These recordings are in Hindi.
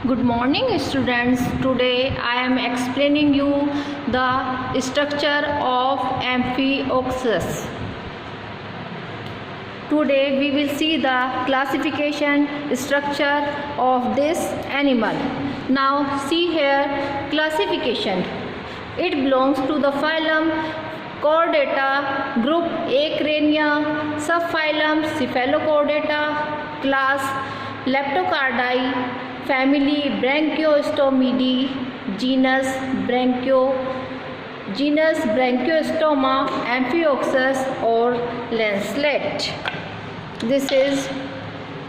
Good morning students. Today I am explaining you the structure of Amphioxus. Today we will see the classification structure of this animal. Now see here classification. It belongs to the phylum Chordata, group Acrania, subphylum Cephalochordata, class Leptocardi, family Branchiostomida, genus Branchiostoma, Amphioxus or lancelet. This is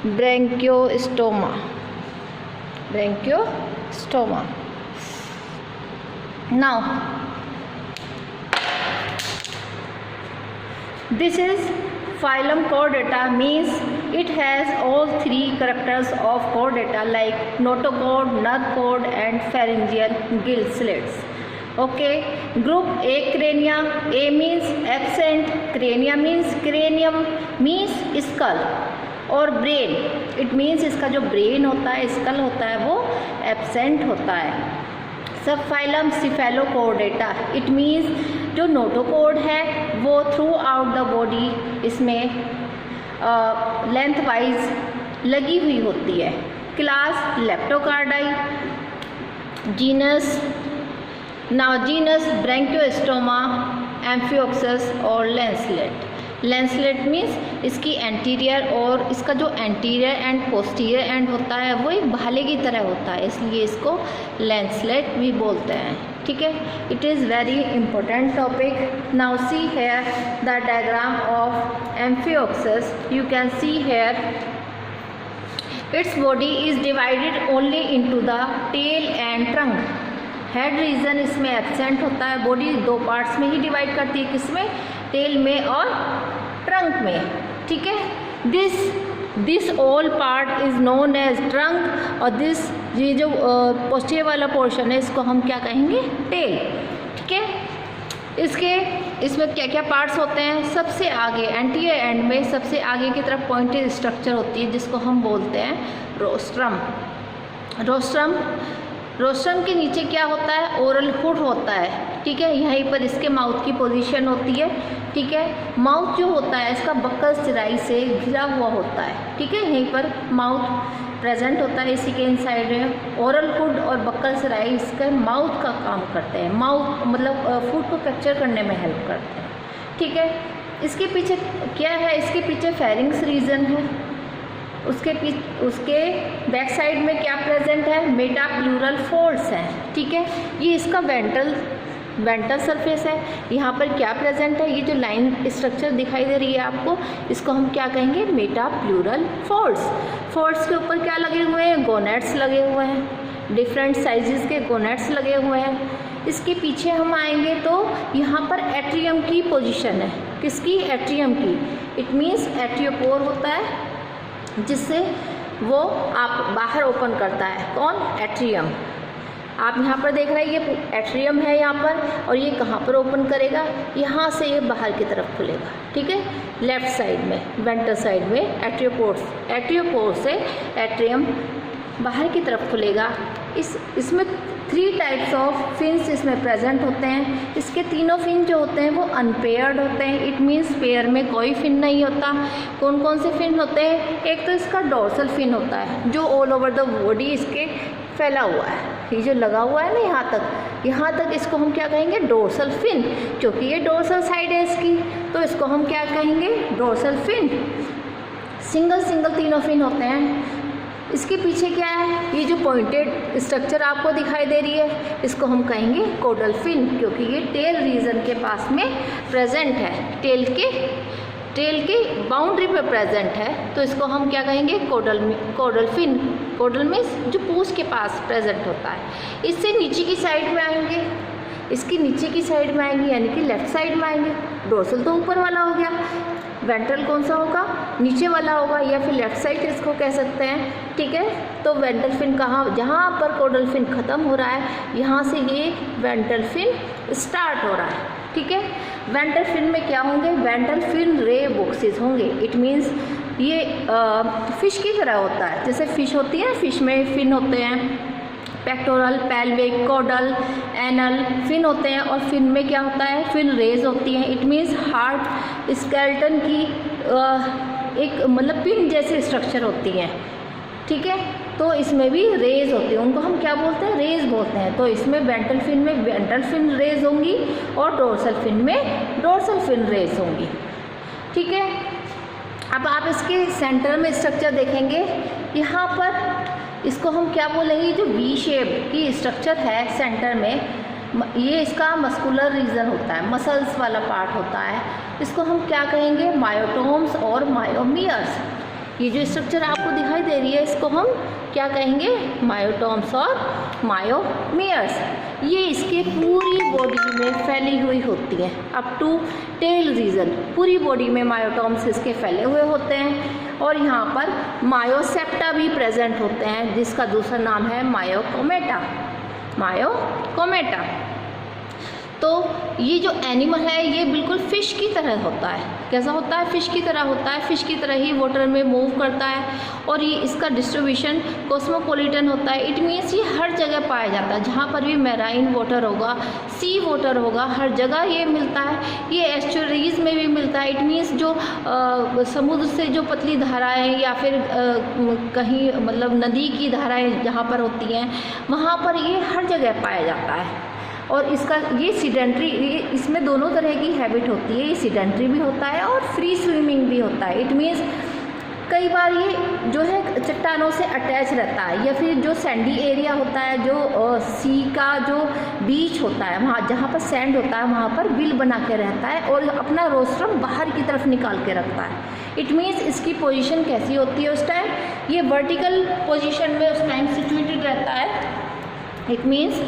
Branchiostoma. Now this is phylum Chordata, means it has all three characters of chordata like notochord, nasochord and pharyngeal gill slits. Okay, group Acrania. A means absent, crania means cranium means skull और brain, it means इसका जो brain होता है, skull होता है, वो absent होता है. सब फाइलम सिफेलोकोर्डेटा, इट मीन्स जो नोटोकोड है वो थ्रू आउट द बॉडी इसमें लेंथ वाइज लगी हुई होती है. क्लास लेप्टोकार्डाई, जीनस ब्रैंकियोस्टोमा, एम्फियोक्सस और लेंसलेट. लेंसलेट मीन्स इसकी एंटीरियर और इसका जो एंटीरियर एंड पोस्टीरियर एंड होता है वो एक भाले की तरह होता है, इसलिए इसको लेंसलेट भी बोलते हैं. ठीक है, it is very important topic. Now see here the diagram of amphioxus. You can see here its body is divided only into the tail and trunk. Head region इसमें एब्सेंट होता है. बॉडी दो पार्ट्स में ही डिवाइड करती है, किसमें, टेल में और ट्रंक में. ठीक है, this all part is known as trunk और ये जो पोस्टीरियर वाला पोर्शन है इसको हम क्या कहेंगे, टेल. ठीक है, इसमें क्या क्या पार्ट्स होते हैं. सबसे आगे एंटीरियर एंड में सबसे आगे की तरफ पॉइंटेड स्ट्रक्चर होती है जिसको हम बोलते हैं रोस्ट्रम. रोस्ट्रम के नीचे क्या होता है, ओरल हुड होता है. ठीक है, यहीं पर इसके माउथ की पोजीशन होती है. ठीक है, माउथ जो होता है इसका बक्कल सिराई से घिरा हुआ होता है. ठीक है, यहीं पर माउथ प्रेजेंट होता है, इसी के इनसाइड में ओरल हुड और बक्कल सिराई इसका माउथ का काम करते हैं. माउथ मतलब फूड को कैप्चर करने में हेल्प करते हैं. ठीक है, इसके पीछे क्या है, इसके पीछे फेरिंग्स रीजन है. उसके बैक साइड में क्या प्रेजेंट है, मेटाप्लूरल फोल्ड्स हैं. ठीक है, ये इसका वेंट्रल सरफेस है. यहाँ पर क्या प्रेजेंट है, ये जो लाइन स्ट्रक्चर दिखाई दे रही है आपको, इसको हम क्या कहेंगे, मेटाप्लूरल फोल्ड्स के ऊपर क्या लगे हुए हैं, गोनेट्स लगे हुए हैं. डिफरेंट साइजेस के गोनेट्स लगे हुए हैं. इसके पीछे हम आएंगे तो यहाँ पर एट्रियम की पोजीशन है. किसकी, एट्रियम की. इट मीन्स एट्रियोपोर होता है जिससे वो आप बाहर ओपन करता है. कौन, एट्रियम. आप यहाँ पर देख रहे हैं ये एट्रियम है यहाँ पर, और ये कहाँ पर ओपन करेगा, यहाँ से ये बाहर की तरफ खुलेगा. ठीक है, लेफ्ट साइड में, वेंट्रल साइड में एट्रियोपोर से एट्रियम बाहर की तरफ खुलेगा. इसमें 3 टाइप्स ऑफ फिन्स इसमें प्रेजेंट होते हैं. इसके तीनों फिन जो होते हैं वो अनपेयर्ड होते हैं. इट मीन्स पेयर में कोई फिन नहीं होता. कौन कौन से फिन होते हैं, एक तो इसका डोर्सल फिन होता है जो ऑल ओवर द बॉडी इसके फैला हुआ है. ये जो लगा हुआ है ना यहाँ तक इसको हम क्या कहेंगे, डोर्सल फिन, क्योंकि ये डोर्सल साइड है इसकी, तो इसको हम क्या कहेंगे, डोर्सल फिन. सिंगल तीनों फिन होते हैं. इसके पीछे क्या है, ये जो पॉइंटेड स्ट्रक्चर आपको दिखाई दे रही है इसको हम कहेंगे कोडल फिन, क्योंकि ये टेल रीजन के पास में प्रेजेंट है, टेल के बाउंड्री पर प्रेजेंट है, तो इसको हम क्या कहेंगे, कोडल फिन. कोडल मीन्स जो पूंछ के पास प्रेजेंट होता है. इससे नीचे की साइड में आएंगे, इसकी नीचे की साइड में आएंगे यानी कि लेफ्ट साइड में आएंगे. डोर्सल तो ऊपर वाला हो गया, वेंट्रल कौन सा होगा, नीचे वाला होगा, या फिर लेफ्ट साइड इसको कह सकते हैं. ठीक है, तो वेंट्रल फिन कहाँ, जहाँ पर कोडल फिन ख़त्म हो रहा है यहाँ से ये वेंट्रल फिन स्टार्ट हो रहा है. ठीक है, वेंट्रल फिन में क्या होंगे, वेंट्रल फिन रे बॉक्सेस होंगे. इट मीन्स ये फ़िश की तरह होता है, जैसे फ़िश होती है, फ़िश में फिन होते हैं, pectoral, pelvic, caudal, anal, fin होते हैं, और फिन में क्या होता है, फिन रेज होती हैं। इट मीन्स हार्ट स्केलेटन की एक मतलब पिन जैसी स्ट्रक्चर होती हैं, ठीक है। तो इसमें भी रेज होती है, उनको हम क्या बोलते हैं, रेज बोलते हैं। तो इसमें वेंट्रल फिन में वेंट्रल फिन रेज होंगी और डोर्सल फिन में डोर्सल फिन रेज होंगी, ठीक है। अब आप इसके सेंटर में स्ट्रक्चर देखेंगे, यहाँ पर इसको हम क्या बोलेंगे, जो वी शेप की स्ट्रक्चर है सेंटर में, ये इसका मस्कुलर रीजन होता है, मसल्स वाला पार्ट होता है। इसको हम क्या कहेंगे, मायोटोम्स और मायोमियर्स। ये जो स्ट्रक्चर आपको दिखाई दे रही है, इसको हम क्या कहेंगे, मायोटोम्स और मायोमियर्स। ये इसके पूरी बॉडी में फैली हुई होती है, अप टू टेल रीजन, पूरी बॉडी में मायोटोम्स इसके फैले हुए होते हैं। और यहाँ पर मायोसेप्टा भी प्रेजेंट होते हैं, जिसका दूसरा नाम है मायोकोमेटा, मायोकोमेटा। तो ये जो एनिमल है ये बिल्कुल फ़िश की तरह होता है। कैसा होता है, फ़िश की तरह होता है, फ़िश की तरह ही वाटर में मूव करता है, और ये इसका डिस्ट्रीब्यूशन कॉस्मोपॉलिटन होता है। इट मीन्स ये हर जगह पाया जाता है, जहाँ पर भी मैराइन वाटर होगा, सी वाटर होगा, हर जगह ये मिलता है। ये एस्चुरीज में भी मिलता है। इट मीन्स जो समुद्र से जो पतली धाराएँ या फिर कहीं मतलब नदी की धाराएँ जहाँ पर होती हैं, वहाँ पर ये हर जगह पाया जाता है। और इसका ये सीडेंट्री, इसमें दोनों तरह की हैबिट होती है, ये सीडेंट्री भी होता है और फ्री स्विमिंग भी होता है। इट मीन्स कई बार ये जो है चट्टानों से अटैच रहता है, या फिर जो सैंडी एरिया होता है, जो सी का जो बीच होता है, वहाँ जहाँ पर सैंड होता है वहाँ पर बिल बना के रहता है और अपना रोस्ट्रम बाहर की तरफ निकाल के रखता है। इट मीन्स इसकी पोजीशन कैसी होती है उस टाइम, ये वर्टिकल पोजीशन में उस टाइम सिचुएटेड रहता है। It means